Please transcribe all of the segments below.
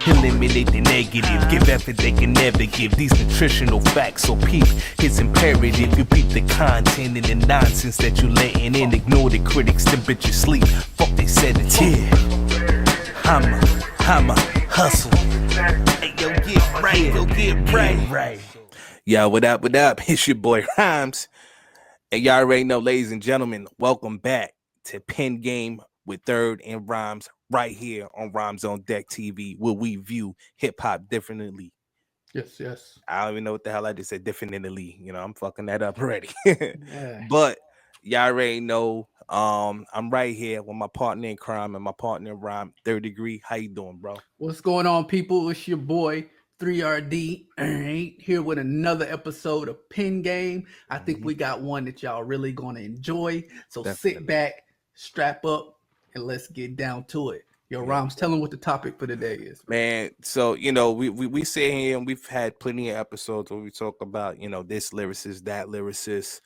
Eliminate the negative, give effort they can never give. These nutritional facts, so peep, it's imperative. You peep the content and the nonsense that you letting in. Ignore the critics, them bitches sleep. Fuck they said it's here. I'ma hustle. Hey, yo, get right. Yo, what up? It's your boy Rhymes. And y'all already know, ladies and gentlemen, welcome back to Pen Game with Third and Rhymes right here on Rhymes on Deck TV, where we view hip-hop differently. Yes. I don't even know what the hell I just said, differently. You know, I'm fucking that up already. Yeah. But y'all already know I'm right here with my partner in crime and my partner in rhyme, Third Degree. How you doing, bro? What's going on, people? It's your boy 3RD here with another episode of Pen Game. I think we got one that y'all really gonna enjoy. So sit back, strap up, and let's get down to it. Yo, Rhymes, tell them what the topic for today is. Man, so you know, we sit here and we've had plenty of episodes where we talk about, you know, this lyricist, that lyricist,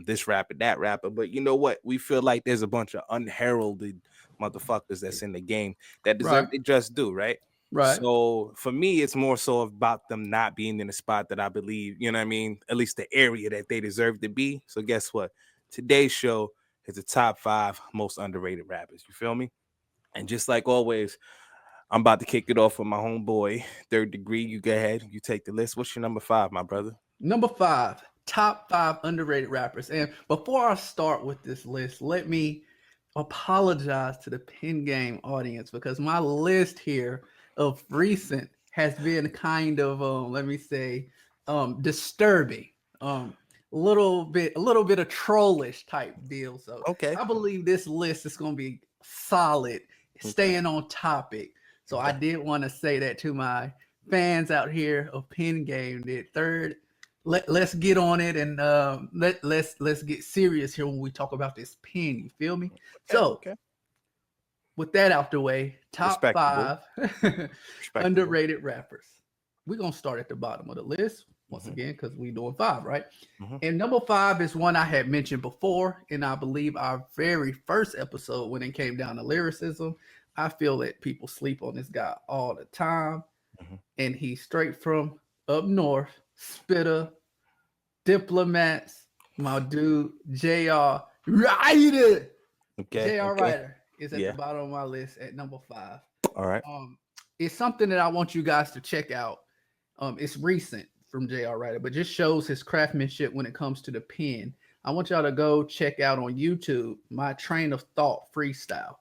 this rapper, that rapper. But you know what? We feel like there's a bunch of unheralded motherfuckers that's in the game that deserve Right. they just do, right? Right. So for me, it's more so about them not being in the spot that I believe, you know what I mean, at least the area that they deserve to be. So guess what? Today's show is the top 5 most underrated rappers. You feel me? And just like always, I'm about to kick it off with my homeboy, Third Degree. You go ahead. You take the list. What's your number 5, my brother? Number 5, top 5 underrated rappers. And before I start with this list, let me apologize to the Pen Game audience because my list here of recent has been kind of, let me say, disturbing. A little bit of trollish type deal. So Okay. I believe this list is going to be solid, staying on topic. So I did want to say that to my fans out here of Pen Game. That Third, let's get on it and let's get serious here when we talk about this pen. You feel me? With that out the way, top 5 underrated rappers. We're gonna start at the bottom of the list once again because we doing 5, right? And number 5 is one I had mentioned before, and I believe our very first episode when it came down to lyricism. I feel that people sleep on this guy all the time, and he's straight from up north, Spitter, Diplomats, my dude J.R. Ryder. J.R. Ryder is at the bottom of my list at number 5. All right. It's something that I want you guys to check out. It's recent from J.R. Ryder, but just shows his craftsmanship when it comes to the pen. I want y'all to go check out on YouTube my Train of Thought freestyle.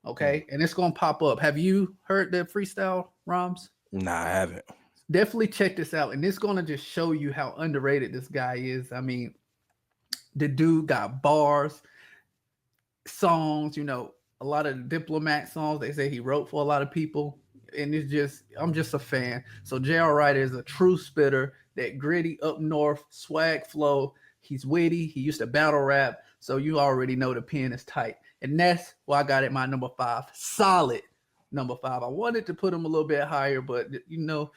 Okay, and it's gonna pop up. Have you heard the freestyle, Rhymes? Nah, I haven't. Definitely check this out, and it's gonna just show you how underrated this guy is. I mean, the dude got bars, songs. You know, a lot of the Diplomat songs. They say he wrote for a lot of people, and I'm just a fan. So J.R. Ryder is a true spitter. That gritty up north swag flow. He's witty. He used to battle rap, so you already know the pen is tight. And that's why I got it my number 5. Solid number 5. I wanted to put him a little bit higher, but you know,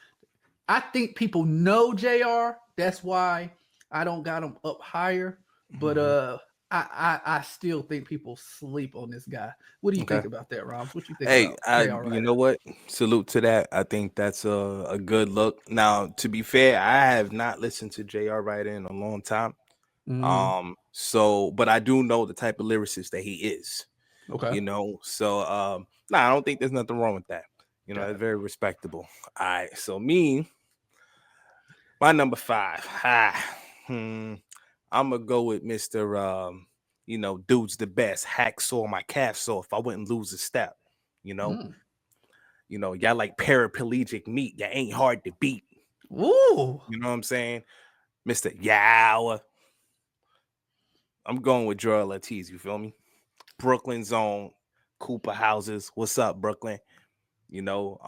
I think people know JR. That's why I don't got him up higher. But I still think people sleep on this guy. What do you think about that, Rob? What you think about you know what? Salute to that. I think that's a good look. Now, to be fair, I have not listened to J.R. Ryder in a long time. So, but I do know the type of lyricist that he is. Okay. You know, so I don't think there's nothing wrong with that. You know, it's very respectable. All right. So my number 5. I'm gonna go with Mr. You know, dude's the best. Hacksaw my calf saw if I wouldn't lose a step. You know, y'all like paraplegic meat. Y'all ain't hard to beat. Ooh. You know what I'm saying? Mr. Yow. I'm going with Joel Ortiz, you feel me? Brooklyn's own Cooper Houses. What's up, Brooklyn? You know,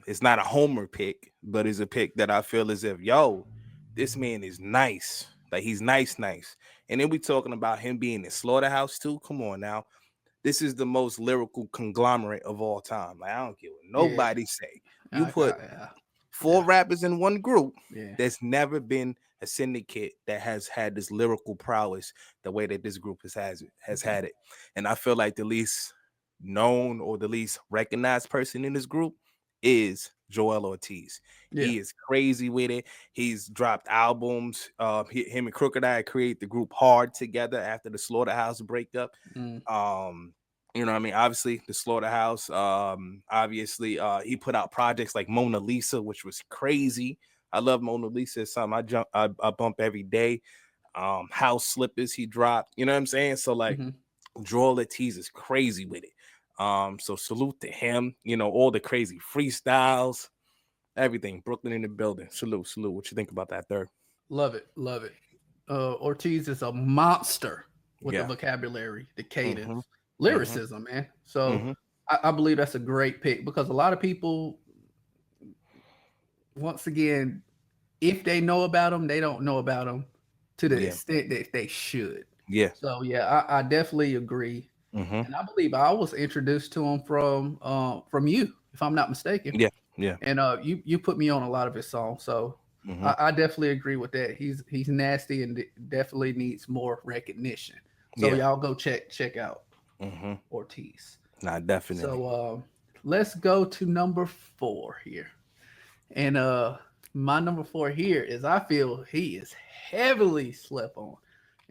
it's not a homer pick, but it's a pick that I feel as if, yo, this man is nice. Like, he's nice. And then we talking about him being in Slaughterhouse, too. Come on now. This is the most lyrical conglomerate of all time. Like, I don't care what nobody say. You put 4 rappers in one group. There's never been a syndicate that has had this lyrical prowess the way that this group has had it. And I feel like the least known or the least recognized person in this group is Joel Ortiz. Yeah. He is crazy with it. He's dropped albums. Him and Crooked Eye create the group Hard together after the Slaughterhouse breakup. Mm. You know what I mean? Obviously, the Slaughterhouse. Obviously, he put out projects like Mona Lisa, which was crazy. I love Mona Lisa. It's something I bump every day. House Slippers he dropped. You know what I'm saying? So like, Mm-hmm. Joel Ortiz is crazy with it. So salute to him. You know, all the crazy freestyles, everything. Brooklyn in the building. Salute, salute. What you think about that, Third? Love it, love it. Ortiz is a monster with the Yeah. vocabulary, the Mm-hmm. cadence, Mm-hmm. lyricism, man. So Mm-hmm. I believe that's a great pick because a lot of people, once again, if they know about them, they don't know about them to the Yeah. extent that they should. Yeah. So yeah, I definitely agree, Mm-hmm. and I believe I was introduced to him from you, if I'm not mistaken. Yeah. Yeah. And you put me on a lot of his songs, so Mm-hmm. I definitely agree with that. He's nasty and definitely needs more recognition. So Yeah. y'all go check out Mm-hmm. Ortiz. Nah, definitely. So let's go to number 4 here, and my number 4 here is I feel he is heavily slept on,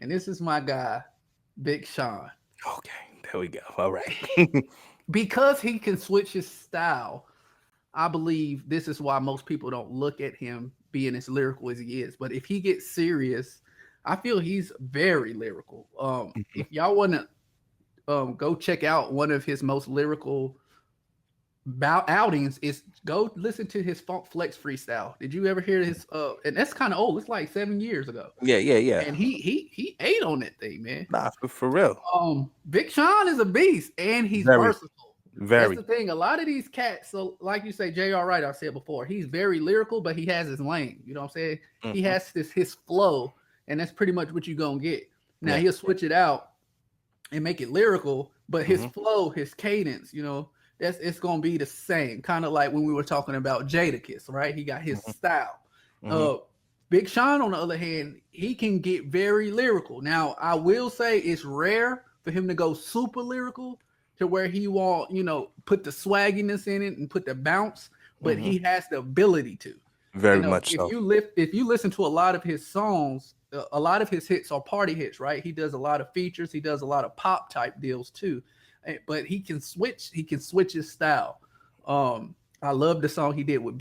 and this is my guy, Big Sean, Okay. There we go. All right. because he can switch his style. I believe this is why most people don't look at him being as lyrical as he is. But if he gets serious, I feel he's very lyrical. Mhm. If y'all want to go check out one of his most lyrical outings, is go listen to his Funk Flex freestyle. Did you ever hear his? And that's kind of old. It's like 7 years ago, Yeah. Yeah. Yeah. and he ate on that thing, man. Nah, for real. Big Sean is a beast, and he's Very. versatile. That's Very. the thing. A lot of these cats, so like you say, J.R. Wright, I said before, he's very lyrical, but he has his lane. You know what I'm saying? He Mm-hmm. has his flow, and that's pretty much what you're gonna get. Now Yeah. he'll switch it out and make it lyrical, but his Mm-hmm. flow, his cadence, it's gonna be the same. Kind of like when we were talking about Jadakiss, right? He got his Mm-hmm. style. Mm-hmm. Uh Big Sean, on the other hand, he can get very lyrical. Now, I will say it's rare for him to go super lyrical to where he won't, put the swagginess in it and put the bounce, but Mm-hmm. he has the ability to. Very much so. If you listen to a lot of his songs, a lot of his hits are party hits, right? He does a lot of features, he does a lot of pop type deals too. But he can switch his style. I love the song he did with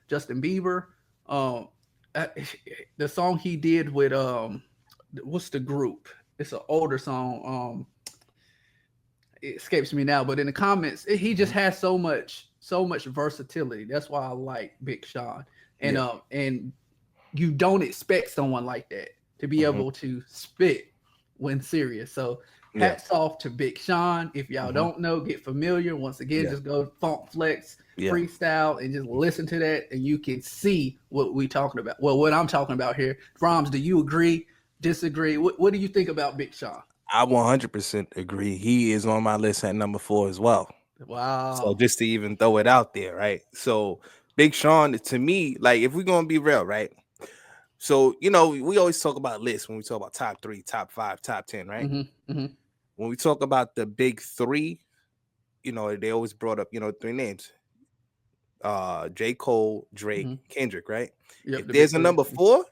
Justin Bieber. Um, uh, the song he did with what's the group? It's an older song. It escapes me now, but in the comments, he just Mhm. has so much versatility. That's why I like Big Sean. And Yeah. You don't expect someone like that to be Mm-hmm. able to spit when serious. So Yeah. hats off to Big Sean. If y'all Mm-hmm. don't know, get familiar. Once again, Yeah. just go Funk Flex Yeah. freestyle and just listen to that, and you can see what we talking about. Well, what I'm talking about here. Rhymes, do you agree? Disagree? What do you think about Big Sean? I 100% agree. He is on my list at number 4 as well. So Wow. just to even throw it out there, right? So Big Sean, to me, like if we're gonna be real, right? So we always talk about lists when we talk about top 3, top 5, top 10, right? Hmm. Hmm. When we talk about the big 3, they always brought up 3 names: J. Cole, Drake, Hmm. Kendrick, right? Yep, If the there's big a three. number 4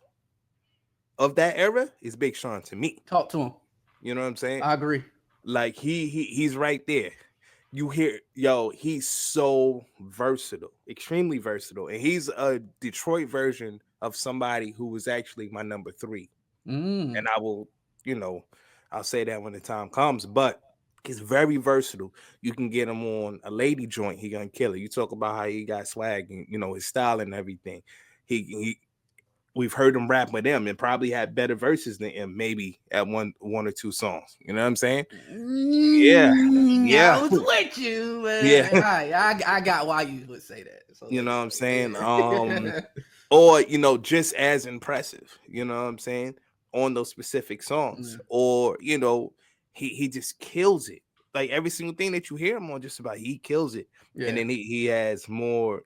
of that era, it's Big Sean to me. Talk to him. You know what I'm saying? I agree. Like he's right there. You hear, he's so versatile, extremely versatile, and he's a Detroit version of somebody who was actually my number 3. Mm. And I'll say that when the time comes. But he's very versatile. You can get him on a lady joint, he gonna kill it. You talk about how he got swag and his style and everything. He we've heard him rap with him and probably had better verses than him, maybe at one or two songs. You know what I'm saying? Yeah, I yeah, was with you, yeah. but I got why you would say that. So You know what I'm saying? yeah. Or just as impressive, you know what I'm saying, on those specific songs. Or he just kills it. Like every single thing that you hear him on, just about, he kills it. And Yeah. then he has more,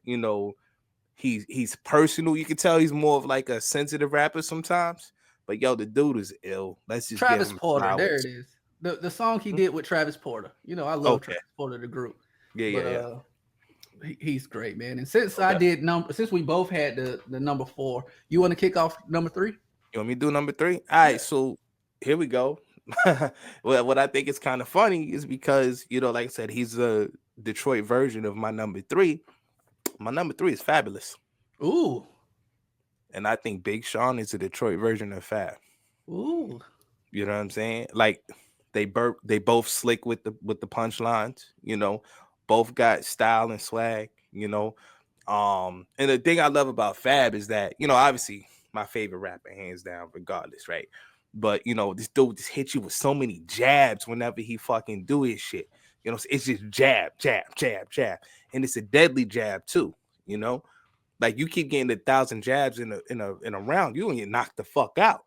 he's personal. You can tell he's more of like a sensitive rapper sometimes. But the dude is ill. Let's just give Travis him Porter. There it flowers. is. The song he did with Travis Porter. You know, I love Okay. Travis Porter, the group. Yeah, yeah, But yeah. he's great, man. And since I Okay. did since we both had the number 4, you want to kick off number 3? You want me to do number 3? All Yeah. right, so here we go. Well, what I think is kind of funny is because, like I said, he's a Detroit version of my number 3. My number 3 is Fabulous. Ooh. And I think Big Sean is a Detroit version of Fab. Ooh. You know what I'm saying? Like they both slick with the punchlines, both got style and swag, and the thing I love about Fab is that, obviously my favorite rapper, hands down, regardless, right? But this dude just hits you with so many jabs whenever he fucking do his shit. It's just jab, jab, jab, jab. And it's a deadly jab too, like you keep getting 1,000 jabs in a round, you gonna get knocked the fuck out.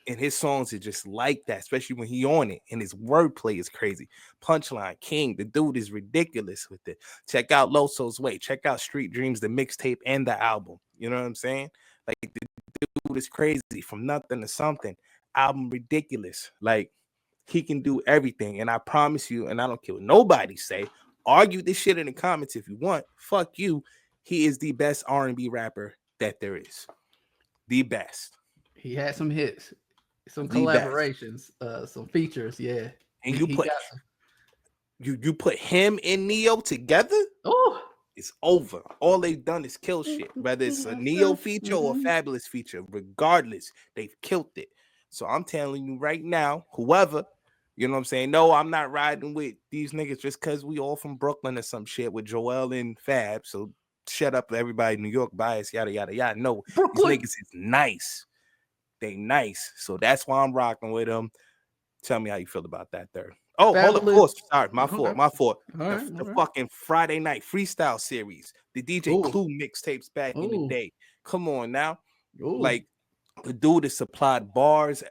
And his songs are just like that, especially when he on it. And his wordplay is crazy. Punchline King, the dude is ridiculous with it. Check out Loso's Way. Check out Street Dreams, the mixtape and the album. You know what I'm saying? Like the dude is crazy from nothing to something. Album ridiculous. Like he can do everything. And I promise you, and I don't care what nobody say. Argue this shit in the comments if you want. Fuck you. He is the best R&B rapper that there is. The best. He had some hits, some The best. collaborations, some features. Yeah. And He got some. you put him and Neo together, Oh. it's over. All they've done is kill shit. Whether it's a Neo feature or a Fabulous feature, regardless, they've killed it. So I'm telling you right now, whoever, you know what I'm saying? No, I'm not riding with these niggas just because we all from Brooklyn or some shit with Joel and Fab. So shut up, everybody. New York bias, yada yada yada. No, Brooklyn. these niggas is nice. They nice. So that's why I'm rocking with them. Tell me how you feel about that third. Oh, hold up, of course. Sorry, my fault. The fucking Friday night freestyle series, the DJ Ooh. Clue mixtapes back in the Ooh. day. Come on now. Ooh. Like the dude has supplied bars,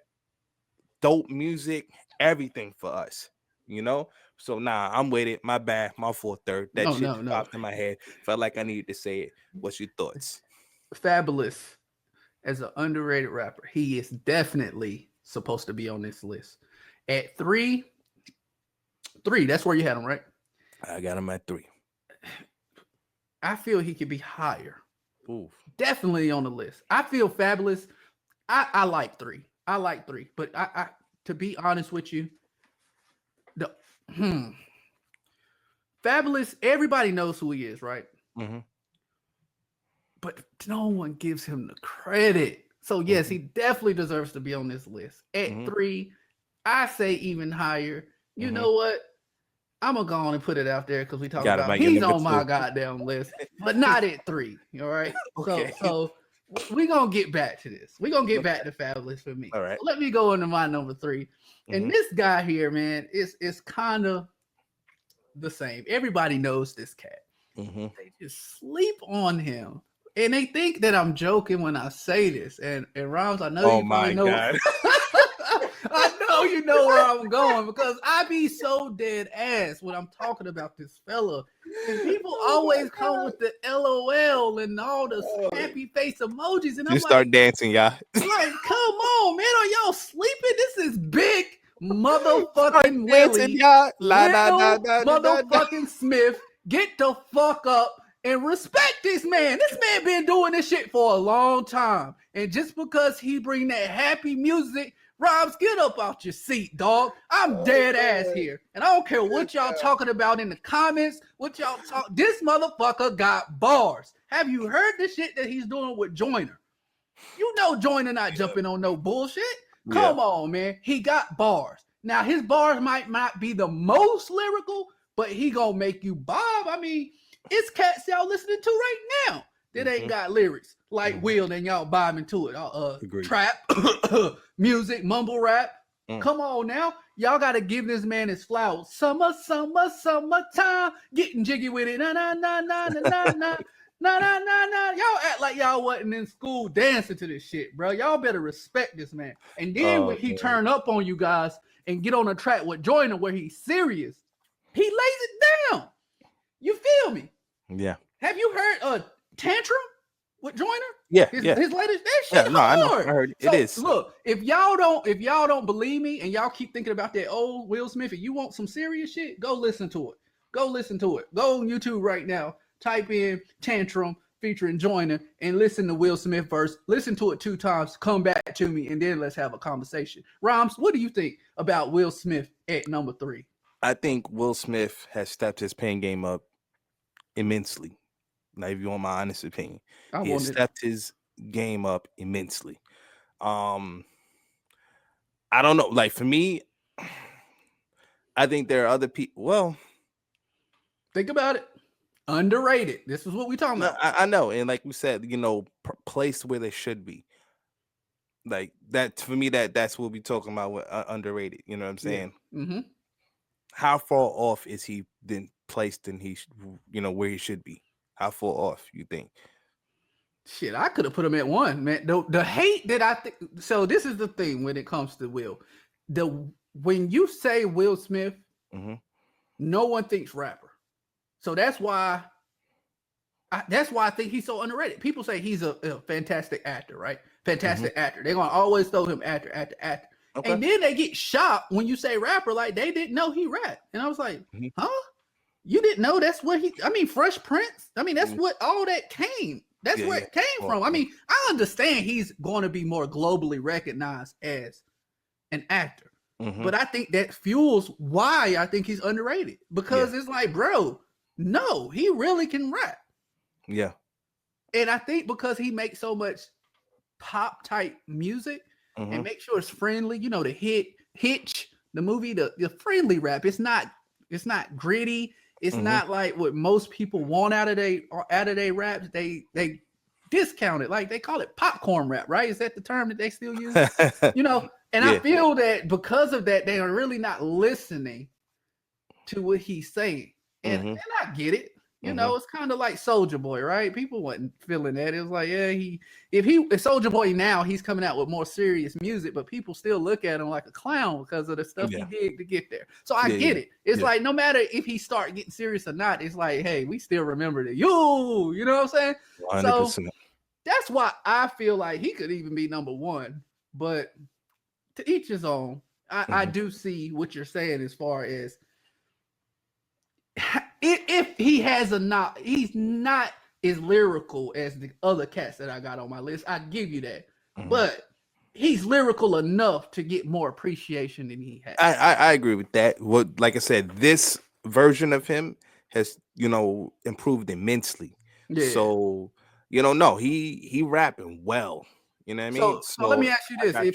dope music, everything for us. So I'm with it. My bad. My fourth, third. That shit just popped in my head. Felt like I needed to say it. What's your thoughts? Fabulous. As an underrated rapper, he is definitely supposed to be on this list. At 3, that's where you had him, right? I got him at 3. I feel he could be higher. Ooh. Definitely on the list. I feel Fabulous. I like 3. I like 3. But I to be honest with you, Fabulous, everybody knows who he is, right? Mm-hmm. But no one gives him the credit. So yes, he definitely deserves to be on this list. At 3, I say even higher. You know what? I'm gonna go on and put it out there because we talk about he's on my goddamn list, but not at 3. All right. Okay. So we're gonna get back to this. We're gonna get back to Fabulous for me. All right. So let me go into my number 3. And this guy here, man, is kind of the same. Everybody knows this cat. They just sleep on him. And they think that I'm joking when I say this. And Rhymes, I know you probably know. God. I know you know where I'm going because I be so dead ass when I'm talking about this fella. And people always come with the LOL and all the happy face emojis. And I'm start dancing, y'all. Like, come on, man. Are y'all sleeping? This is big motherfucking Willie. Motherfucking Smith. Get the fuck up. And respect this man. This man been doing this shit for a long time. And just because he bring that happy music, Rhymes, get up out your seat, dog. I'm dead ass here. And I don't care what y'all talking about in the comments. What y'all talk. This motherfucker got bars. Have you heard the shit that he's doing with Joyner? You know Joyner not jumping on no bullshit. Come on, man. He got bars. Now, his bars might not be the most lyrical, but he gonna make you bob. I mean, it's cats y'all listening to right now that ain't got lyrics like Will and y'all bobbing to it. Trap, music, mumble rap. Come on now. Y'all got to give this man his flowers. Summer, summertime. Getting jiggy with it. Na, na, na, na, na, na, na. Na, na, na, na. Y'all act like y'all wasn't in school dancing to this shit, bro. Y'all better respect this man. And then when he turn up on you guys and get on a track with Joyner where he's serious, he lays it down. You feel me? Yeah. Have you heard Tantrum? with Joyner. Yeah, His yeah, latest, that shit yeah. No, I know. I hard. heard it. It So is. look, if y'all don't believe me and y'all keep thinking about that old Will Smith, and you want some serious shit, go listen to it. Go listen to it. Go on YouTube right now. Type in Tantrum featuring Joyner and listen to Will Smith verse. Listen to it 2 times. Come back to me and then let's have a conversation. Rhymes, what do you think about Will Smith at number 3? I think Will Smith has stepped his pen game up immensely. Now, if you want my honest opinion, I he has wanted. stepped his game up immensely. Um, I don't know. Like for me, I think there are other people. Well, Think about it. Underrated. This is what we talking no, about. I know, and like we said, placed where they should be. Like that for me, that's what we talking about with underrated. You know what I'm Yeah. saying? Mm-hmm. How far off is he then placed than where he should be? How far off you think? Shit, I could have put him at 1, man. The hate that I think. So this is the thing when it comes to Will. When you say Will Smith, Hmm. no one thinks rapper. So that's why I think he's so underrated. People say he's a fantastic actor, right? Hmm. Fantastic actor. They're gonna always throw him actor, actor, actor. Okay. And then they get shocked when you say rapper, like they didn't know he rapped. And I was like, Hmm. huh? You didn't know that's what he, I mean, Fresh Prince. I mean, that's what all that came. That's Yeah, where yeah. it came Well, from. I mean, I understand he's going to be more globally recognized as an actor. hmm But I think that fuels why I think he's underrated. yeah, Because it's like, bro, no, he really can rap. yeah. And I think because he makes so much pop type music Hmm. and make sure it's friendly, the Hitch, the movie, the friendly rap. It's not gritty. It's Hmm. not like what most people want out of their raps. They discount it. Like they call it popcorn rap, right? Is that the term that they still use? And I Yeah. feel that because of that, they are really not listening to what he's saying. And Hmm. I get it. Hmm. It's kind of like Soldier Boy, right? People wasn't feeling that. It was like, yeah, if Soldier Boy now, he's coming out with more serious music, but people still look at him like a clown because of the stuff he Yeah. did to get there. So I Yeah. get Yeah. it. It's Yeah. like no matter if he start getting serious or not, it's like, hey, we still remember that you know what I'm saying? So 100%. that's why I feel like he could even be number 1. But to each his own. I Hmm. do see what you're saying as far as if he has he's not as lyrical as the other cats that I got on my list. I give you that, Hmm. but he's lyrical enough to get more appreciation than he has. I agree with that. What, like I said, this version of him has improved immensely. Yeah. So no, he rapping well. You know what I mean? So let me So ask you I this: got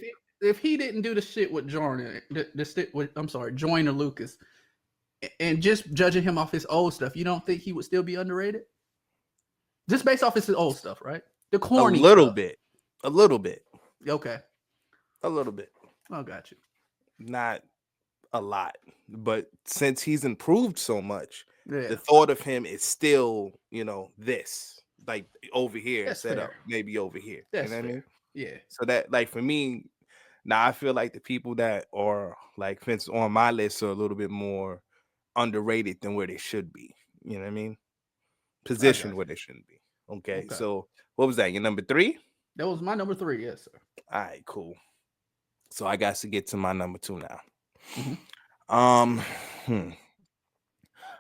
if he didn't do the shit with Jordan, the shit with Joyner Lucas, and just judging him off his old stuff, you don't think he would still be underrated? Just based off his old stuff, right? The a corny little stuff. bit, a little bit, Okay, a little bit, I got you. not a lot. But since he's improved so much, the Yeah, thought of him is still, this like over here that's instead of fair. maybe over here. You That's know what I mean? fair. Yeah, So that, like, for me, now I feel like the people that are like fence on my list are a little bit more underrated than where they should be. You know what I mean? I got Positioned where they shouldn't be. you. Okay. Okay, So what was that? Your number 3? that was my number 3. Yes, sir. All right, cool. So I got to get to my number 2 now. Mm-hmm. Um, hmm.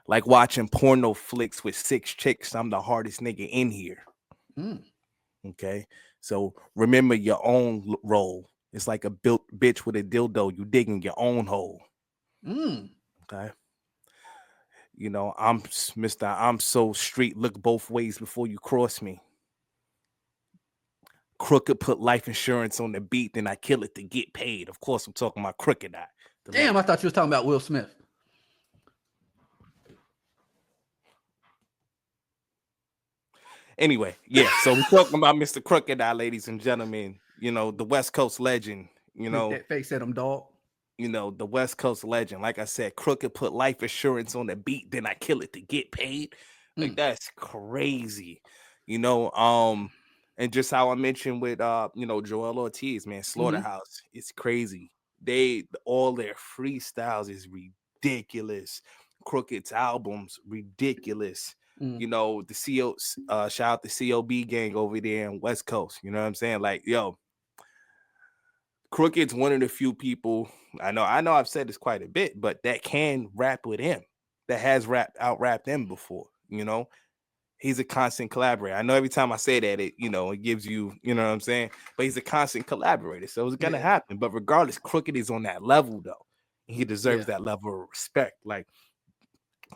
Like watching porno flicks with 6 chicks. I'm the hardest nigga in here. Mm. Okay. So remember your own role. It's like a built bitch with a dildo. You digging your own hole. Mm. Okay. I'm Mr. I'm so street. Look both ways before you cross me. Crooked put life insurance on the beat, then I kill it to get paid. Of course, I'm talking about Crooked Eye, the Damn, I legend. thought you was talking about Will Smith. Anyway, yeah. So we're talking about Mr. Crooked Eye, ladies and gentlemen. The West Coast legend. With that face at him, dog. The West Coast legend. Like I said, Crooked put life insurance on the beat, then I kill it to get paid. Like Mm. that's crazy. You know, um, and just how I mentioned with Joel Ortiz, man, Mm-hmm. Slaughterhouse, it's crazy. They all their freestyles is ridiculous. Crooked's albums, ridiculous. Mm. The shout out the COB gang over there in West Coast. You know what I'm saying? Like, yo, Crooked's one of the few people I know I've said this quite a bit, but that can rap with him, that has rapped him before. He's a constant collaborator. I know every time I say that, it gives you know what I'm saying, but he's a constant collaborator, so it's gonna Yeah. happen. But regardless, Crooked is on that level though. He deserves Yeah. that level of respect. Like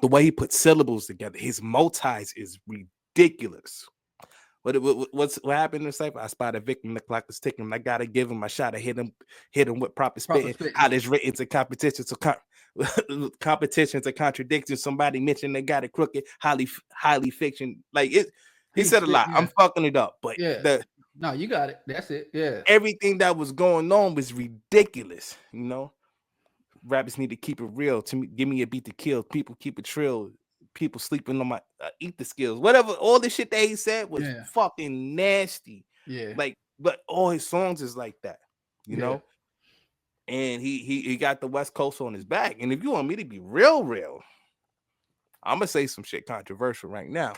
the way he puts syllables together, his multis is ridiculous. What happened in the cipher? I spot a victim, the clock is ticking. I gotta give him a shot. I hit him with proper Proper spitting. spitting. How this written to competition, competition to contradiction. Somebody mentioned they got it crooked, highly fiction. Like it, he He said a spit. lot. Yeah. I'm fucking it up, but Yeah. the No, you got it. That's it. Yeah. everything that was going on was ridiculous. Rappers need to keep it real. To me, give me a beat to kill. People keep it trill. People sleeping on my eat the skills. Whatever, all the shit that he said was Yeah. fucking nasty. Yeah. Like, but all his songs is like that, you Yeah. know. And he got the West Coast on his back. And if you want me to be real, I'm gonna say some shit controversial right now.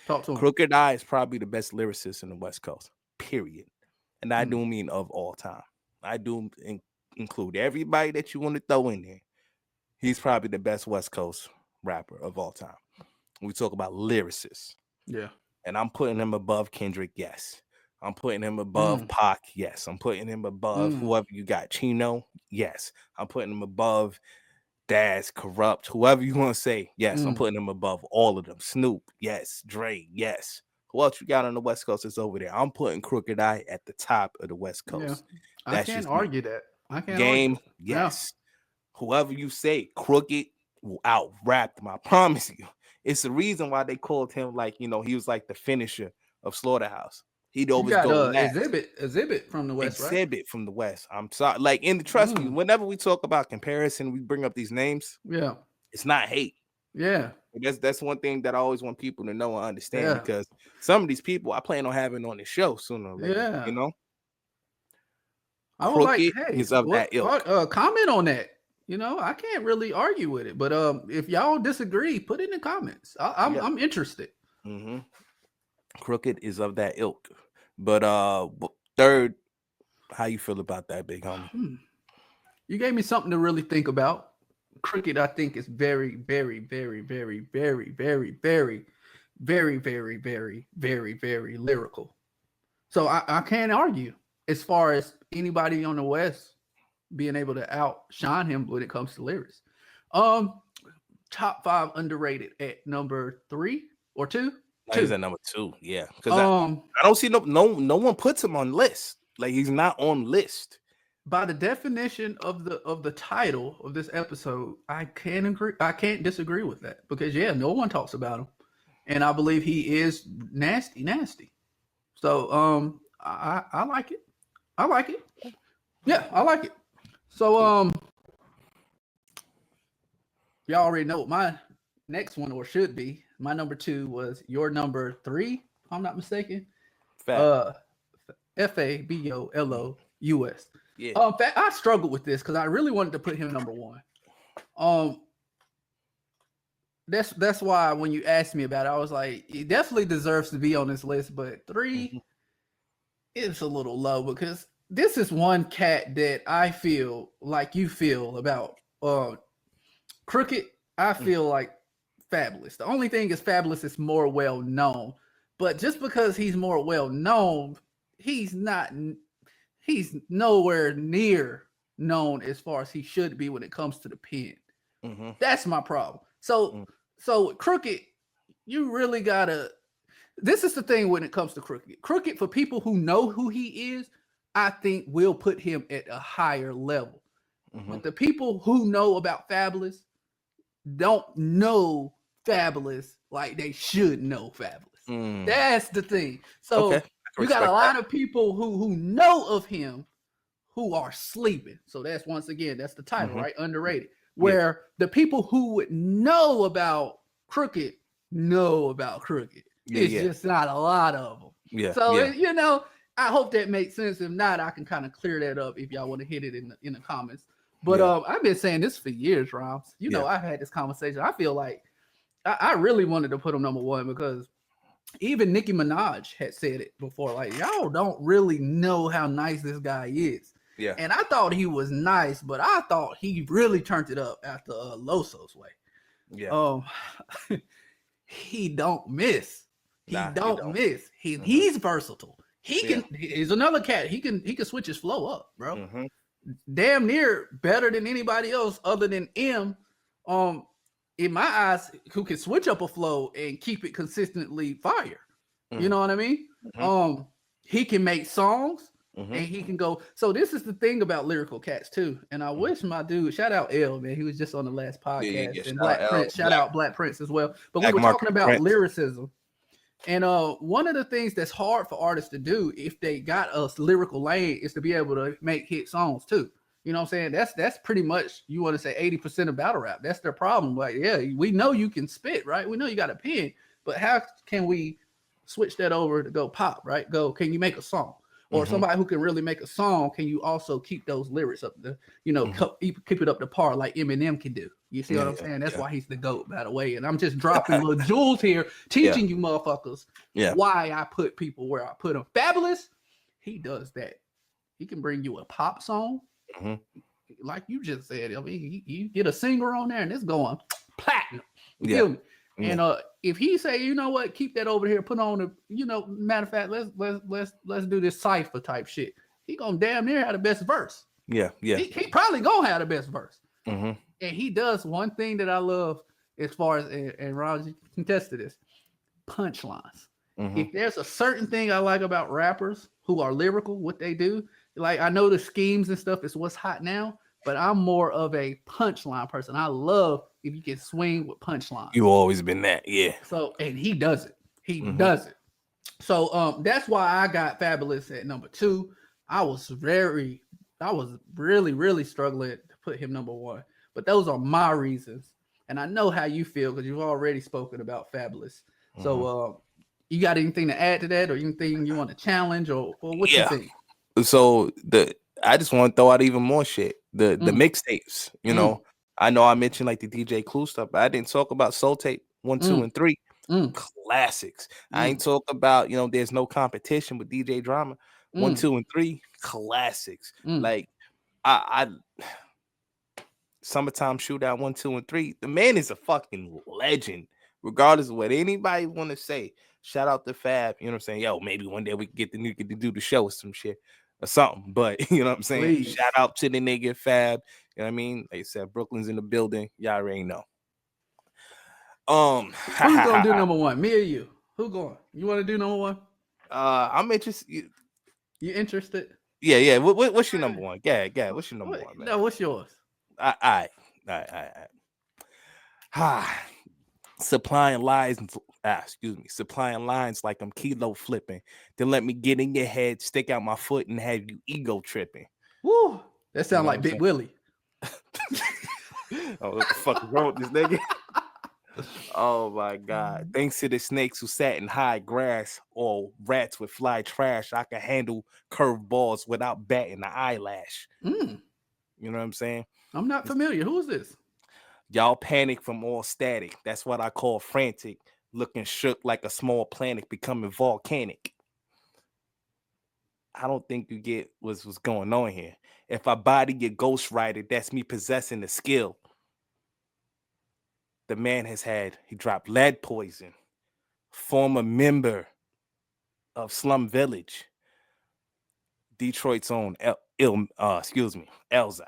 Talk to him. Crooked Eye is probably the best lyricist in the West Coast. Period. And I do mean of all time. I do include everybody that you want to throw in there. He's probably the best West Coast rapper of all time. We talk about lyricists. Yeah. And I'm putting him above Kendrick, yes. I'm putting him above Pac, yes. I'm putting him above whoever you got. Chino, yes. I'm putting him above Daz, Corrupt, whoever you want to say, yes. I'm putting him above all of them. Snoop, yes. Dre, yes. Who else you got on the West Coast that's over there? I'm putting Crooked Eye at the top of the West Coast. Yeah. I That's can't just me. argue that. I can't Game, argue. yes. Whoever you say, Crooked will out rap them. I promise you. It's the reason why they called him he was like the finisher of Slaughterhouse. He'd You always got go last. Exhibit from the West, right? Exhibit from the West. I'm sorry. Like, trust me, whenever we talk about comparison, we bring up these names. Yeah. It's not hate. Yeah. That's one thing that I always want people to know and understand, Yeah. because some of these people I plan on having on the show sooner or later. Yeah. I would Crooked like, hey, is of that ilk. comment on that. I can't really argue with it, but if y'all disagree, put it in the comments. I'm interested. Crooked is of that ilk. But third, how you feel about that, big homie? You gave me something to really think about. Crooked, I think, is very, very, very, very, very, very, very, very, very, very, very, very lyrical. So I can't argue as far as anybody on the West being able to outshine him when it comes to lyrics. Top 5 underrated at number 3 or 2. He's at number 2, yeah. Because I don't see no one puts him on list. Like, he's not on list. By the definition of the title of this episode, I can't disagree with that, because no one talks about him, and I believe he is nasty. So I like it. I like it. Yeah, I like it. So y'all already know what my next one, or should be. My number 2 was your number 3, if I'm not mistaken. Fabulous. Yeah. I struggled with this because I really wanted to put him number 1. That's why when you asked me about it, I was like, he definitely deserves to be on this list, but 3 is a little low, because this is one cat that I feel like you feel about Crooked. I feel like Fabulous. The only thing is Fabulous is more well known, but just because he's more well known, he's nowhere near known as far as he should be when it comes to the pen. That's my problem. So Crooked, you really gotta. This is the thing when it comes to Crooked. Crooked, for people who know who he is, I think will put him at a higher level. But the people who know about Fabulous don't know Fabulous like they should know Fabulous. That's the thing. So you got a lot of people who know of him who are sleeping. So that's, once again, that's the title, right? Underrated. Where the people who would know about Crooked know about Crooked. It's just not a lot of them. Yeah. So I hope that makes sense. If not, I can kind of clear that up if y'all want to hit it in the comments. But I've been saying this for years, Rhymes. I've had this conversation. I feel like I really wanted to put him number one because even Nicki Minaj had said it before. Like, y'all don't really know how nice this guy is. Yeah. And I thought he was nice, but I thought he really turned it up after Loso's way. Yeah. Um, he don't miss. He Nah, he don't don't. miss. He's versatile. He can. He's another cat. He can switch his flow up, bro. Damn near better than anybody else other than M. In my eyes, who can switch up a flow and keep it consistently fire. You know what I mean? He can make songs and he can go. So this is the thing about lyrical cats too. And I wish my dude, shout out L, man, he was just on the last podcast, and Black Prince, shout out Black Prince as well. But we were talking about lyricism. And one of the things that's hard for artists to do if they got a lyrical lane is to be able to make hit songs too. You know what I'm saying? That's pretty much, you want to say 80% of battle rap. That's their problem. Like, yeah, we know you can spit, right? We know you got a pen, but how can we switch that over to go pop, right? Can you make a song? Or somebody who can really make a song, can you also keep those lyrics up to, keep it up to par like Eminem can do? You see what I'm saying? That's why he's the GOAT, by the way. And I'm just dropping little jewels here, teaching you motherfuckers why I put people where I put them. Fabulous, he does that. He can bring you a pop song. Like you just said, I mean, you get a singer on there and it's going platinum. You feel me? And if he say, you know what, keep that over here, put on the, matter of fact, let's do this cipher type shit. He gonna damn near have the best verse. Yeah. He probably gonna have the best verse. And he does one thing that I love as far as, and Raj, you can attest to this, punchlines. If there's a certain thing I like about rappers who are lyrical, what they do, like I know the schemes and stuff is what's hot now, but I'm more of a punchline person. I love if you can swing with punchlines. You've always been that, yeah. So, and he does it. He does it. So that's why I got Fabulous at number 2. I was really, really struggling to put him number 1. But those are my reasons. And I know how you feel because you've already spoken about Fabulous. So you got anything to add to that, or anything you want to challenge, or what you think? So I just want to throw out even more shit. The mixtapes, I know I mentioned like the DJ Clue stuff, but I didn't talk about Soul Tape 1, 2, and 3. Classics. I ain't talk about, there's no competition with DJ Drama 1, 2, and 3. Classics. Like I Summertime Shootout 1, 2, and 3. The man is a fucking legend, regardless of what anybody want to say. Shout out to Fab, you know what I'm saying? Yo, maybe one day we can get the nigga to do the show or some shit or something. But you know what I'm saying? Please. Shout out to the nigga Fab. You know what I mean? Like I said, Brooklyn's in the building. Y'all already know. Who's gonna do number 1? Me or you? Who going? You want to do number 1? I'm interested. You interested? Yeah. What's your number 1? Yeah. What's your number 1, man? No, what's yours? All right. Supplying lines like I'm kilo flipping. Then let me get in your head, stick out my foot, and have you ego tripping. Woo! That sounds like Big Willie. Oh, what the fuck is wrong with this nigga? Oh my God. Thanks to the snakes who sat in high grass or rats with fly trash, I can handle curved balls without batting an eyelash. You know what I'm saying? I'm not familiar. Who is this? Y'all panic from all static. That's what I call frantic. Looking shook like a small planet becoming volcanic. I don't think you get what's going on here. If I body your ghostwriter, that's me possessing the skill. The man he dropped lead poison. Former member of Slum Village. Detroit's own Elza.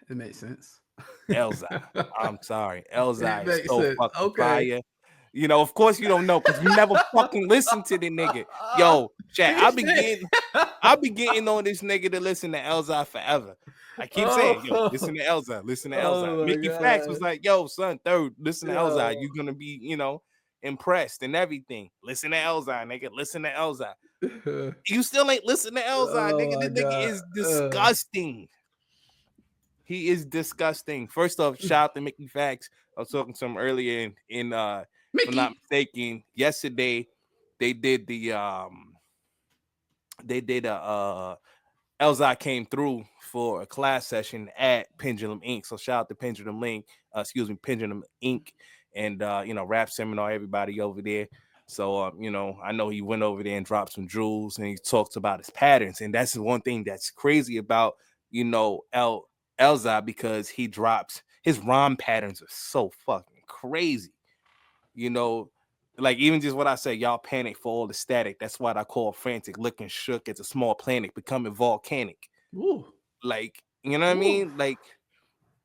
It makes sense. Elza. I'm sorry. Elza is so fucking fire. Of course you don't know because you never fucking listened to the nigga. Yo, chat, I'll be getting on this nigga to listen to Elza forever. I keep saying, yo, listen to Elza, listen to Elza. Mickey Fax was like, yo, son, third, listen to Elza. You're gonna be, impressed and everything. Listen to Elza, nigga. Listen to Elza. You still ain't listen to Elza, nigga. This nigga is disgusting. He is disgusting. First off, shout out to Mickey Fax. I was talking to him earlier in if I'm not mistaken, yesterday they did a Elzai came through for a class session at Pendulum Inc. So shout out to Pendulum Link, Pendulum Inc. and Rap Seminar, everybody over there. So I know he went over there and dropped some jewels, and he talked about his patterns, and that's the one thing that's crazy about Elzai, because he drops his rhyme patterns are so fucking crazy. You know, like even just what I say, y'all panic for all the static. That's what I call frantic, looking shook as a small planet becoming volcanic. Ooh. Like, you know what I Ooh. mean? Like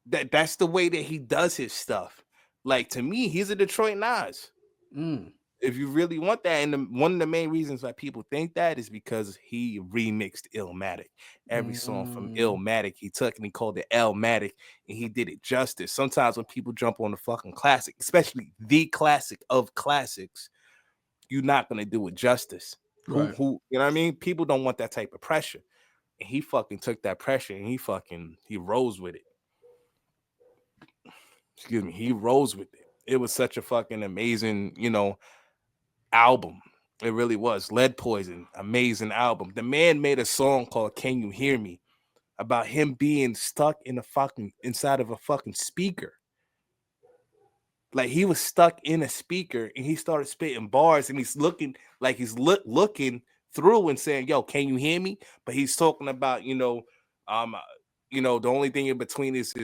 that's the way that he does his stuff. Like, to me, he's a Detroit Nas. Mm. If you really want that, and one of the main reasons why people think that is because he remixed Illmatic. Every song from Mm. Illmatic he took and he called it Elmatic, and he did it justice. Sometimes when people jump on the fucking classic, especially the classic of classics, you're not gonna do it justice. Right. Who you know what I mean? People don't want that type of pressure. And he fucking took that pressure and he rose with it. Excuse me, he rose with it. It was such a fucking amazing, album. It really was. Lead Poison, amazing album. The man made a song called "Can You Hear Me" about him being stuck in a fucking inside of a fucking speaker. Like, he was stuck in a speaker and he started spitting bars, and he's looking like looking through and saying, "Yo, can you hear me?" But he's talking about, um, the only thing in between is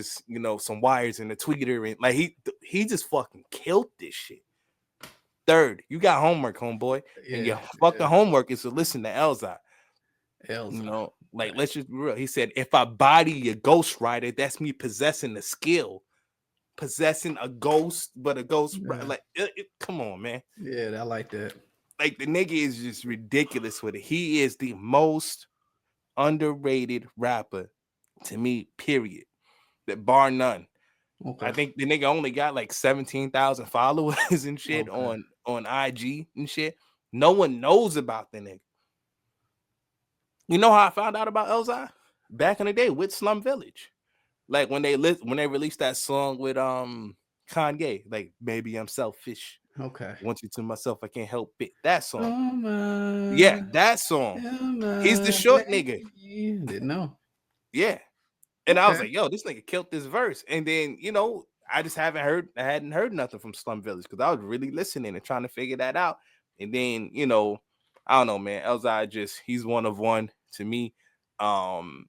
some wires and a tweeter, and like he just fucking killed this shit. Third, you got homework, homeboy, and Yeah. your fucking Yeah. homework is to listen to Elzai. Elsa. Like, Right. let's just be real. He said, "If I body your ghostwriter, that's me possessing the skill." Possessing a ghost, but a ghost, Yeah. like, come on, man. Yeah, I like that. Like, the nigga is just ridiculous with it. He is the most underrated rapper to me, period. That bar none. I Okay. think the nigga only got like 17,000 followers and shit Okay. on IG and shit. No one knows about the nigga. You know how I found out about Elzai? Back in the day with Slum Village. Like, when they released that song with Kanye, like, "Maybe I'm Selfish. Okay. Want you to myself, I can't help it." That Oh song. Yeah, my, that song. oh He's the my short nigga. baby. Didn't know. Yeah. And I was Okay. like, yo, this nigga killed this verse. And then, I hadn't heard nothing from Slum Village because I was really listening and trying to figure that out. And then, I don't know, man. Elzai, he's one of one to me. Um,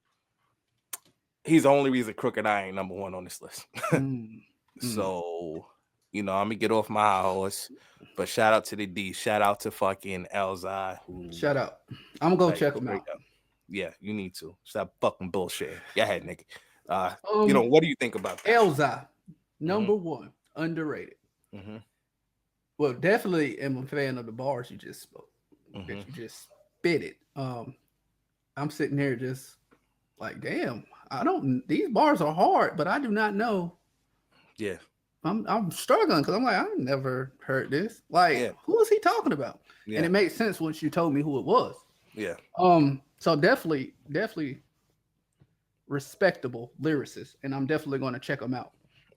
he's the only reason Crooked Eye ain't number one on this list. Mm. Mm. So, I'm gonna get off my high horse. But shout out to the D. Shout out to fucking Elzai, who, Shut up. I'm gonna go like, check them straight out. up. Yeah, you need to stop fucking bullshit. Go ahead, nigga. Um, What do you think about that? Elza, Mm-hmm. number one, underrated. Mm-hmm. Well, definitely am a fan of the bars you just spoke, Mm-hmm. that you just spit it. I'm sitting here just like, damn, I don't. These bars are hard, but I do not know. Yeah. I'm struggling because I'm like, I never heard this. Like, Yeah. who is he talking about? And Yeah. it made sense once you told me who it was. Yeah. So definitely respectable lyricist, and I'm definitely going to check them out.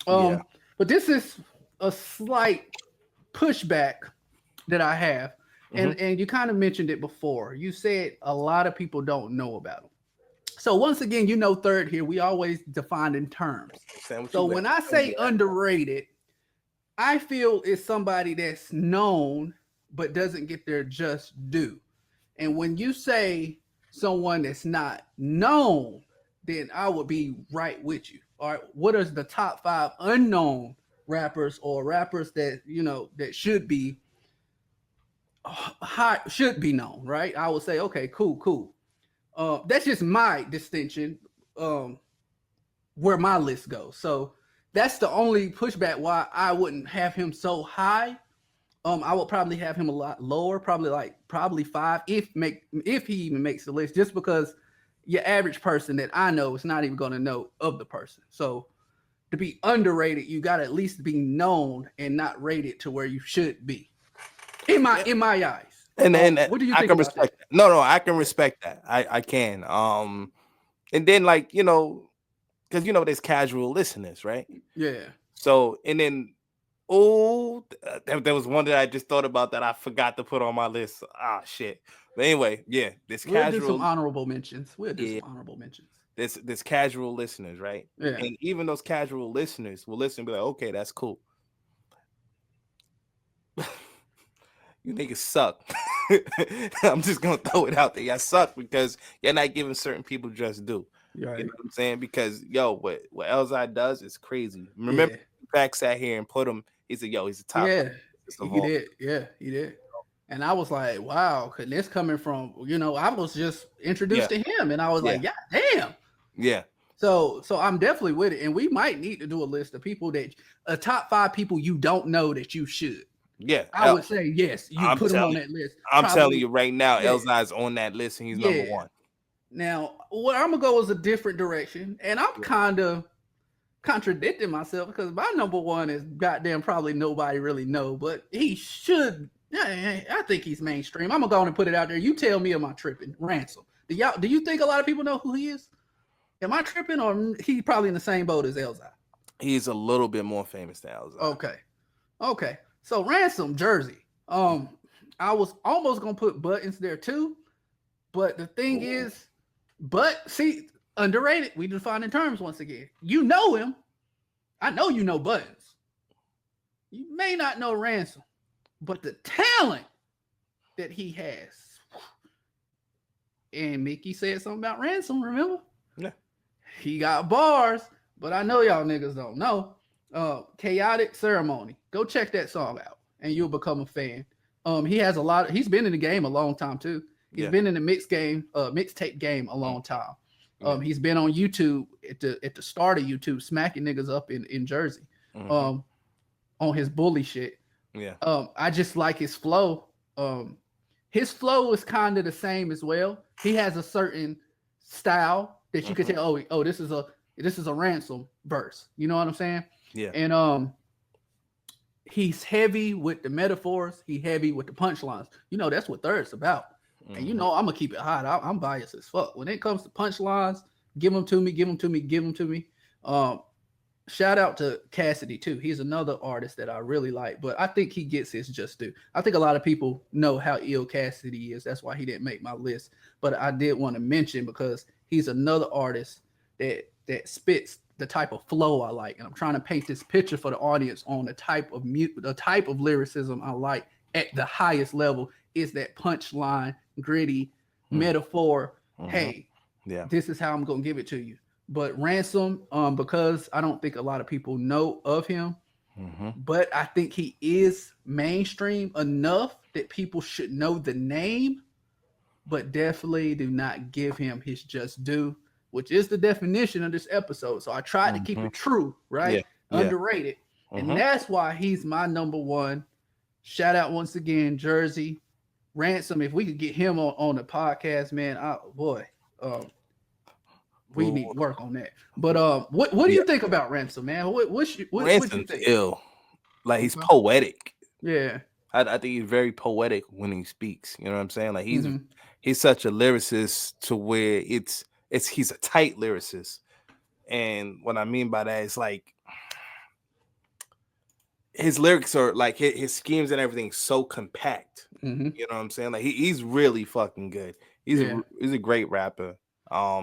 Yeah. But this is a slight pushback that I have, and you kind of mentioned it before. You said a lot of people don't know about him. So once again, third here, we always define in terms. So when I say underrated, I feel it's somebody that's known but doesn't get their just due. And when you say someone that's not known, then I would be right with you. All right, what is the top 5 unknown rappers or rappers that that should be high, should be known, right? I would say, okay, cool. That's just my distinction, where my list goes. So that's the only pushback why I wouldn't have him so high. I would probably have him a lot lower, probably 5, if he even makes the list, just because your average person that I know is not even going to know of the person. So to be underrated, you got to at least be known and not rated to where you should be, in my eyes. And What do you I think can about that? respect that. No, I can respect that. I can. And then, like, because there's casual listeners, right? Yeah. So, and then, there was one that I just thought about that I forgot to put on my list. Ah, shit. But anyway, yeah, this We'll do some casual, honorable mentions. We'll do yeah, some honorable mentions. this casual listeners, right? Yeah. And even those casual listeners will listen and be like, okay, that's cool. You niggas suck. I'm just gonna throw it out there. Y'all suck because you're not giving certain people just due. You know Right. what I'm saying? Because yo, what Elzai does is crazy. Remember, Yeah. Pac sat here and put him. He said, "Yo, he's the top Yeah. lyricist of He all." did. Yeah, he did. And I was like, wow, cause this coming from, I was just Yeah, introduced to him and I was yeah, like, yeah, damn. yeah, So I'm definitely with it. And we might need to do a list of people that a top 5 people you don't know that you should. yeah. I would say yes, you I'm put him on telling, that list. I'm telling Probably, you right now, yeah, Elzai's on that list and he's number yeah. one. Now, what I'm gonna go is a different direction, and I'm Yeah, kind of contradicting myself because my number one is goddamn probably nobody really know, but he should. Yeah, I think he's mainstream. I'm gonna go on and put it out there. You tell me, am I tripping? Ransom. Do you think a lot of people know who he is? Am I tripping, or he probably in the same boat as Elzai? he's a little bit more famous than Elzai. Okay, okay. So Ransom, Jersey. I was almost gonna put Buttons there too, but the thing Ooh. is, see, underrated. We defining terms once again. You know him. I know you know Buttons. You may not know Ransom, but the talent that he has. And Mickey said something about Ransom, remember? Yeah. He got bars, but I know y'all niggas don't know. Chaotic Ceremony. Go check that song out and you'll become a fan. He has he's been in the game a long time too. He's Yeah. been in the mixtape game a long time. Yeah. He's been on YouTube at the start of YouTube, smacking niggas up in Jersey. Mhm. On his bully shit. Yeah. I just like his flow. His flow is kind of the same as well. He has a certain style that you could tell. Oh, this is a Ransom verse. You know what I'm saying? Yeah. And he's heavy with the metaphors. He heavy with the punchlines. You know that's what Third's about. And you know I'm gonna keep it hot. I'm biased as fuck when it comes to punchlines. Give them to me. Give them to me. Give them to me. Shout out to Cassidy too. He's another artist that I really like, but I think he gets his just due. I think a lot of people know how ill Cassidy is. That's why he didn't make my list. But I did want to mention because he's another artist that spits the type of flow I like, and I'm trying to paint this picture for the audience on the type of lyricism I like at the highest level is that punchline, gritty metaphor. Hey, Yeah. this is how I'm gonna give it to you. But Ransom, because I don't think a lot of people know of him, but I think he is mainstream enough that people should know the name, but definitely do not give him his just due, which is the definition of this episode. So I tried to keep it true, right? Yeah. Yeah. Underrated. And that's why he's my number one. Shout out once again, Jersey. Ransom, if we could get him on the podcast, man, we need to work on that. But what do you think about Ransom, man? What you Ransom's think? ill. Like he's poetic. Yeah. I think he's very poetic when he speaks. You know what I'm saying? Like he's Mhm. he's such a lyricist to where he's a tight lyricist. And what I mean by that is like his lyrics are like his schemes and everything so compact. Mhm. You know what I'm saying? Like he's really fucking good. He's Yeah. he's a great rapper. I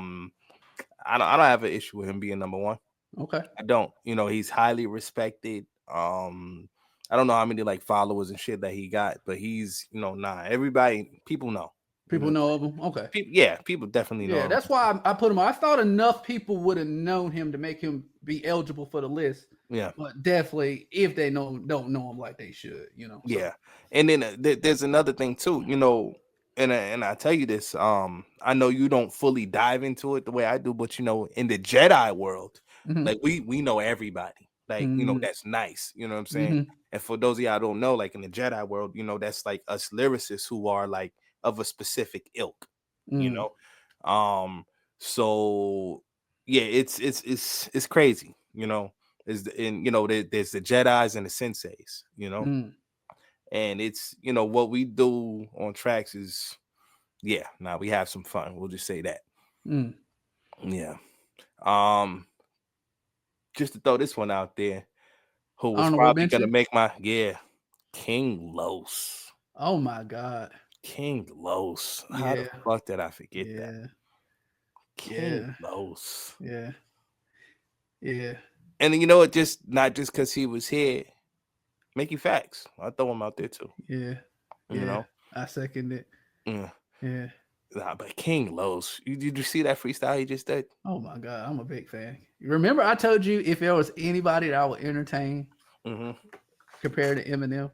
don't have an issue with him being number one. Okay. I don't. You know, he's highly respected. I don't know how many like followers and shit that he got, but he's everybody people know. You People know, know of him. Okay. people definitely know Yeah, him. that's why I put him on. I thought enough people would have known him to make him be eligible for the list. Yeah, But definitely, if they don't know him like they should, So. yeah. And then there's another thing too. And I tell you this. I know you don't fully dive into it the way I do, but in the Jedi world, Mhm. like we know everybody. Like Mhm. that's nice. You know what I'm saying? Mhm. And for those of y'all don't know, like in the Jedi world, that's like us lyricists who are like of a specific ilk. You Mhm. know, so yeah, it's crazy. There's the Jedi's and the senseis. Mhm. And it's what we do on tracks is we have some fun. We'll just say that. Mhm. Yeah. Um, just to throw this one out there, who was Honorable probably gonna mention. make my King Los. Oh my God. King Los. How the Yeah, fuck did I forget that? yeah, King yeah, Los. yeah, yeah, And you know what? Just not just because he was here. Making facts. I throw him out there too. yeah, You yeah. know. I second it. Mm. Yeah. Nah, but King Los. Did you see that freestyle he just did? Oh my god, I'm a big fan. Remember, I told you if there was anybody that I would entertain Mm-hmm. compared to Eminem,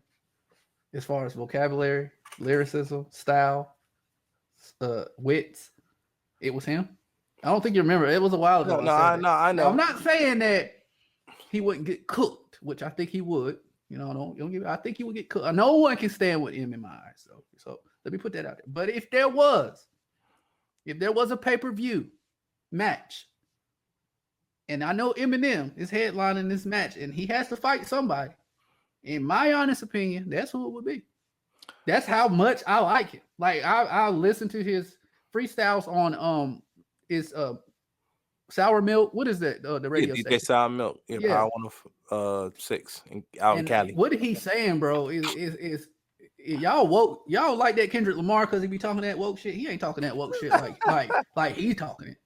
as far as vocabulary, lyricism, style, wits, it was him. I don't think you remember. It was a while No, ago I no, said that. I Now, I'm know. not saying that he wouldn't get cooked, which I think he would. You know, don't give. I think he would get cooked. No one can stand with him in my eyes. So let me put that out there. But if there was a pay-per-view match, and I know Eminem is headlining this match, and he has to fight somebody. In my honest opinion, that's who it would be. That's how much I like him. Like I listen to his freestyles on his sour milk. What is that? The Yeah, radio DJ station. Sour Milk. Yeah, Yeah. Power 106 out in And Cali. what he's saying, bro, is y'all woke. Y'all like that Kendrick Lamar because he be talking that woke shit. He ain't talking that woke shit like he talking it.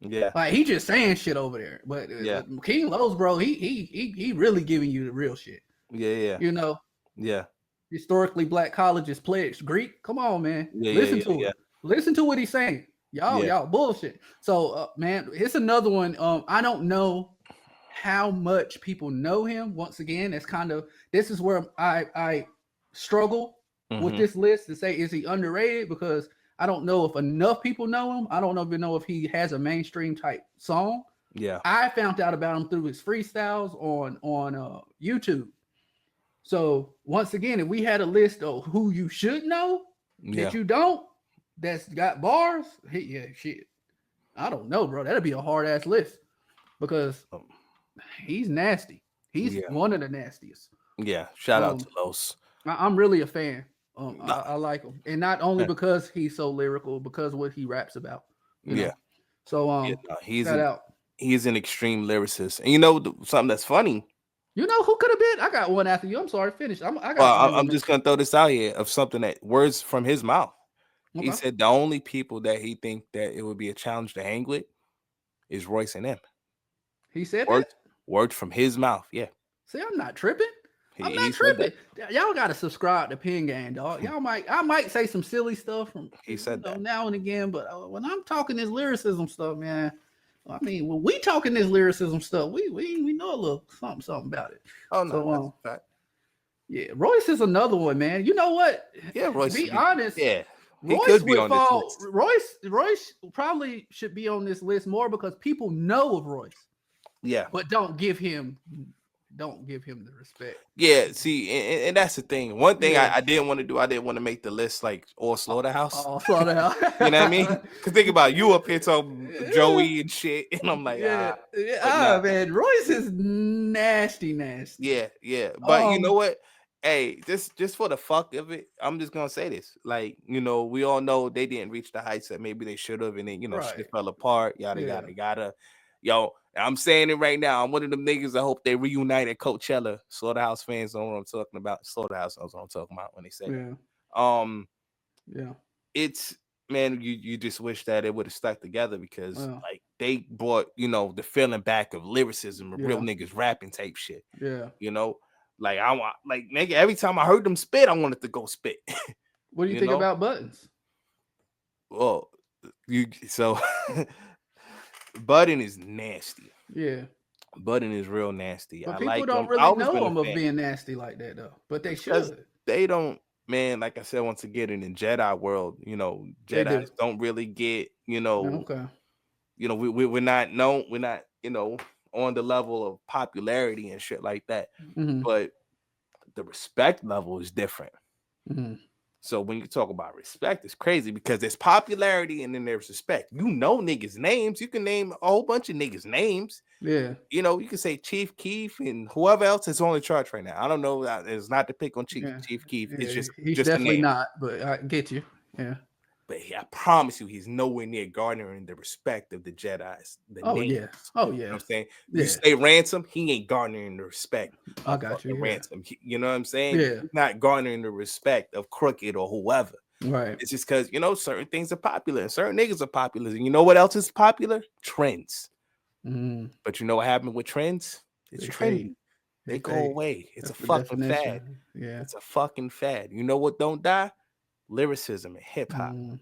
Yeah, Like he just saying shit over there. But yeah, King Lowe's, bro, he really giving you the real shit. yeah, yeah, You know, yeah, historically black colleges pledged Greek. Come on, man. yeah, Listen yeah, to yeah, it. Listen to what he's saying. yeah, Y'all bullshit. So man, it's another one. I don't know how much people know him. Once again, that's kind of this is where I struggle with mm-hmm. this list to say is he underrated because I don't know if enough people know him. I don't even know if he has a mainstream type song. Yeah, I found out about him through his freestyles on YouTube. So once again, if we had a list of who you should know that yeah. you don't, that's got bars, hey, yeah, shit. I don't know, bro. That'd be a hard ass list because Um, he's nasty. He's yeah, one of the nastiest. yeah. Shout out to Um, Los. I'm really a fan. Nah, I like him, and not only because he's so lyrical, because what he raps about, you yeah, know. So yeah. No, shout out. he's an extreme lyricist, and you know something that's funny. You know who could have been? I got one after you. I'm sorry, finish. I got Well, honorable I'm just mention. gonna throw this out here of something that words from his mouth. He Okay, said the only people that he think that it would be a challenge to hang with is Royce and them. he said that. Words, words from his mouth. Yeah, See, I'm not tripping. I'm he not said that. tripping. Y'all gotta subscribe to Pin Game, dog. I might say some silly stuff from He said that. now and again, but when I'm talking this lyricism stuff, man, I mean, when we talking this lyricism stuff, we know a little something about it. Oh no, So that's a fact. yeah, Royce is another one, man. You know what? Yeah, To Royce. be honest, Yeah, he Royce could be would on this fall. list. Royce probably should be on this list more because people know of Royce, Yeah, but don't give him the respect. yeah. See, and that's the thing. One thing Yeah. I didn't want to do, I didn't want to make the list like all Slaughterhouse. Oh, slow down. You know what I mean? Because think about it, you up here talking Yeah. Joey and shit, and I'm like, Yeah. Yeah. but nah, Man, Royce is nasty, nasty. yeah, yeah. But you know Um, what? Hey, just for the fuck of it, I'm just gonna say this. Like, we all know they didn't reach the heights that maybe they should have, and then right. shit fell apart. Yada Yeah. yada yada. Yo, I'm saying it right now. I'm one of them niggas. I hope they reunite at Coachella. Slaughterhouse fans know what I'm talking about. Slaughterhouse knows what I'm talking about when they say Yeah. that. Yeah. It's man, you just wish that it would have stuck together because Well, like they brought the feeling back of lyricism, of real yeah. niggas rapping type shit. Yeah. You know, like I want like nigga every time I heard them spit, I wanted to go spit. What do you you think know, about Buttons? well, you so Budden is nasty. Yeah. Budden is real nasty. But I people like don't him. I really always know been a him of fan being nasty like that though. But they because should. they don't. Man, like I said, once again, in the Jedi world, They Jedi's do. don't really get, Okay. we're not known, we're not, on the level of popularity and shit like that. Mm-hmm. But the respect level is different. Mm-hmm. So when you talk about respect, it's crazy because there's popularity and then there's respect. You know niggas' names. You can name a whole bunch of niggas' names. Yeah. You can say Chief Keef and whoever else is on the charts right now. I don't know. It's not to pick on Yeah. Chief Keef. It's Yeah. just He's just a definitely name. not, but I get you. Yeah. But I promise you, he's nowhere near garnering the respect of the Jedi's, the Oh names. yeah. Oh You know yeah. what I'm saying? Yeah. You say Ransom, he ain't garnering the respect I of got fucking you. Yeah. Ransom. You know what I'm saying? Yeah. He's not garnering the respect of Crooked or whoever. Right. It's just because, certain things are popular and certain niggas are popular. And you know what else is popular? Trends. Mm, But you know what happened with trends? It's they trendy. fade. They They go fade. away. It's a That's the fucking fad. definition. Yeah. It's a fucking fad. You know what don't die? Lyricism and hip hop. Mm,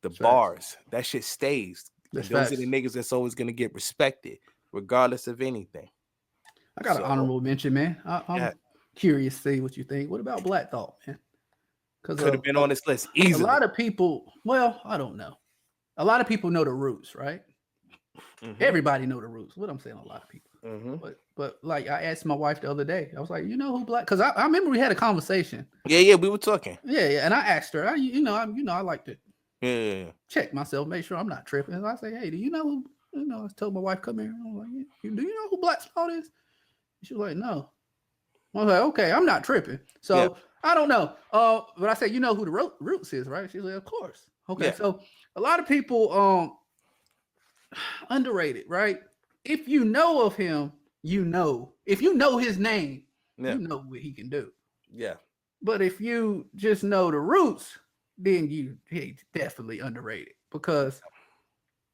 The that's facts. bars. That shit stays. That's And those are the facts. niggas that's always gonna get respected, regardless of anything. I got an So honorable mention, man. I'm yeah, curious to see what you think. What about Black Thought, man? Because could have been on this list a easily. lot of people, well, I don't know. A lot of people know the roots, right? Mm-hmm. Everybody know the roots. What I'm saying, a lot of people. Mm-hmm. But like I asked my wife the other day, I was like, you know who Black? Because I remember we had a conversation. Yeah, we were talking. Yeah, and I asked her, I like to Yeah. check myself, make sure I'm not tripping. And I say, hey, do you know who? I told my wife, come here. I'm like, do you know who Black Thought is? She was like, no. I was like, okay, I'm not tripping. So Yeah. I don't know. But I said, you know who the roots is, right? She's like, of course. Okay, Yeah. so a lot of people underrated, right? If you know of him, you know. If you know his name, Yeah. you know what he can do. Yeah. But if you just know the roots, then he's definitely underrated because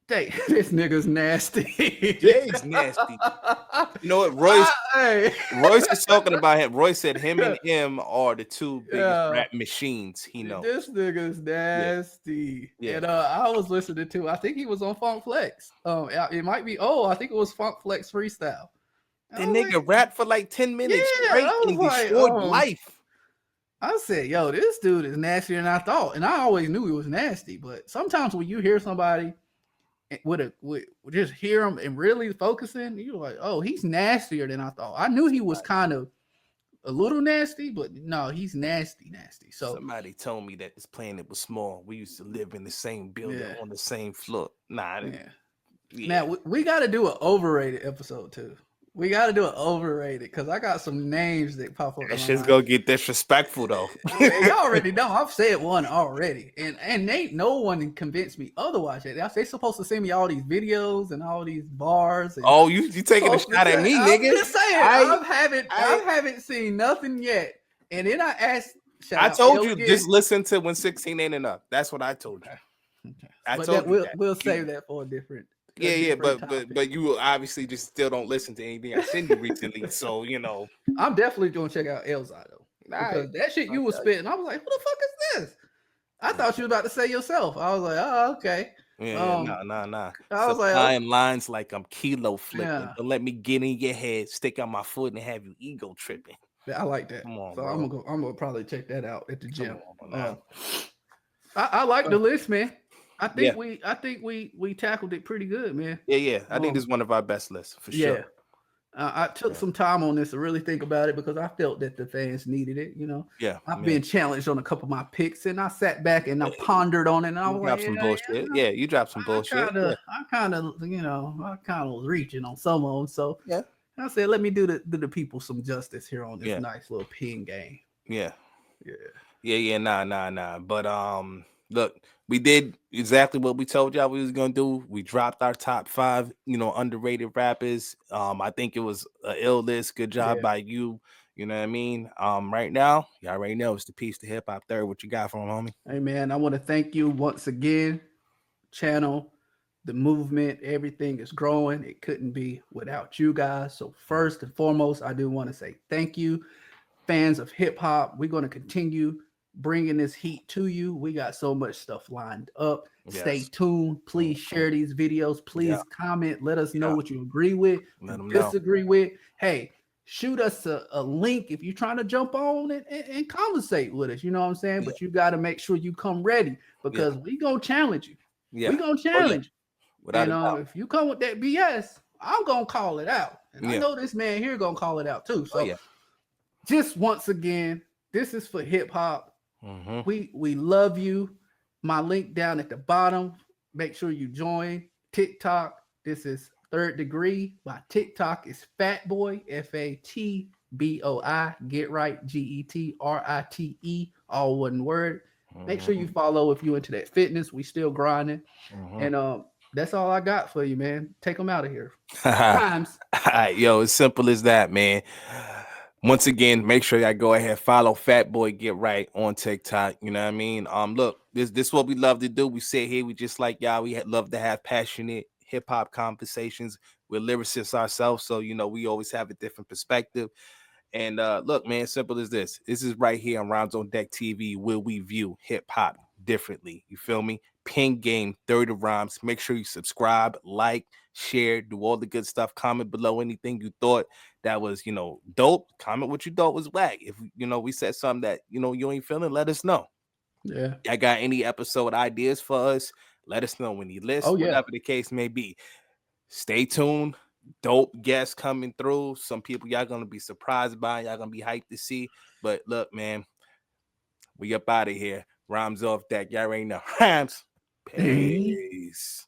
this nigga's nasty. Jay's nasty. You know what? Royce is talking about him. Roy said him and him are the two biggest rap machines he knows. This nigga's nasty. Yeah. And I was listening to, I think he was on Funk Flex. It might be, I think it was Funk Flex Freestyle. The nigga rapped for like 10 minutes straight and destroyed life. I said, yo, this dude is nastier than I thought. And I always knew he was nasty. But sometimes when you hear somebody with just hear him and really focusing, you're like, oh, he's nastier than I thought. I knew he was kind of a little nasty, but no, he's nasty. So somebody told me that this planet was small. We used to live in the same building on the same floor. Nah, Now we got to do an overrated episode too. We got to do an overrated because I got some names that pop up. That shit's gonna get disrespectful though. You already know. I've said one already, and no one convinced me otherwise. They supposed to send me all these videos and all these bars. And you taking a shot at me, nigga? I'm just saying, I haven't seen nothing yet. And then I asked. I told you just listen to When 16 Ain't Enough. That's what I told you. Okay. I told you that. We'll save that for a different. But you obviously just still don't listen to anything I send you recently, so I'm definitely gonna check out Elzai though, because that shit you was spitting, I was like, who the fuck is this? I thought you was about to say yourself. I was like, oh, okay. Nah. I was like, supplying lines like I'm kilo flipping. Yeah. Don't let me get in your head, stick out my foot, and have you ego tripping. I like that. Come on, so bro. I'm gonna probably check that out at the gym. I like the list, man. I think we tackled it pretty good, man. Yeah. I think this is one of our best lists for sure. I took some time on this to really think about it because I felt that the fans needed it. Yeah. I've been challenged on a couple of my picks, and I sat back and I pondered on it, and I was like, some bullshit. Yeah, you dropped some bullshit. I kind of was reaching on some of them. So I said, let me do the people some justice here on this nice little pin game. Yeah. Nah. But look, we did exactly what we told y'all we was gonna do. We dropped our top 5, underrated rappers. I think it was an ill list. Good job by you. You know what I mean? Right now, y'all already know it's the Piece to Hip Hop Third. What you got for him, homie? Hey man, I want to thank you once again. Channel, the movement, everything is growing. It couldn't be without you guys. So first and foremost, I do want to say thank you, fans of hip hop. We're going to continue bringing this heat to you. We got so much stuff lined up. Stay tuned. Please share these videos. Please comment. Let us know what you agree with, disagree with. Hey, shoot us a link if you're trying to jump on and conversate with us. You know what I'm saying? But you got to make sure you come ready because we going to challenge you. We're going to challenge you. And if you come with that BS, I'm going to call it out. And I know this man here going to call it out too. So just once again, this is for hip hop. We love you. My link down at the bottom. Make sure you join TikTok. This is Third Degree. My TikTok is Fatboy, FATBOI. Get right, GETRITE, all one word. Make sure you follow if you into that fitness. We still grinding, and that's all I got for you, man. Take them out of here. Rhymes. All right, yo, as simple as that, man. Once again, make sure y'all go ahead, follow Fat Boy Get Right on TikTok. You know what I mean? Look, this what we love to do. We sit here, we just like y'all. We love to have passionate hip hop conversations. We're lyricists ourselves, so we always have a different perspective. And look, man, simple as this. This is right here on Rhymes on Deck TV, where we view hip hop differently. You feel me? Pin game, 30 rhymes. Make sure you subscribe, like, share, do all the good stuff. Comment below anything you thought that was, dope. Comment what you thought was whack. If we said something that you ain't feeling, let us know. Yeah. Y'all got any episode ideas for us? Let us know. Any lists, Oh yeah. whatever the case may be. Stay tuned. Dope guests coming through. Some people y'all gonna be surprised by. Y'all gonna be hyped to see. But look, man, we up out of here. Rhymes off deck. Y'all ain't know. Rhymes. Hey. Peace.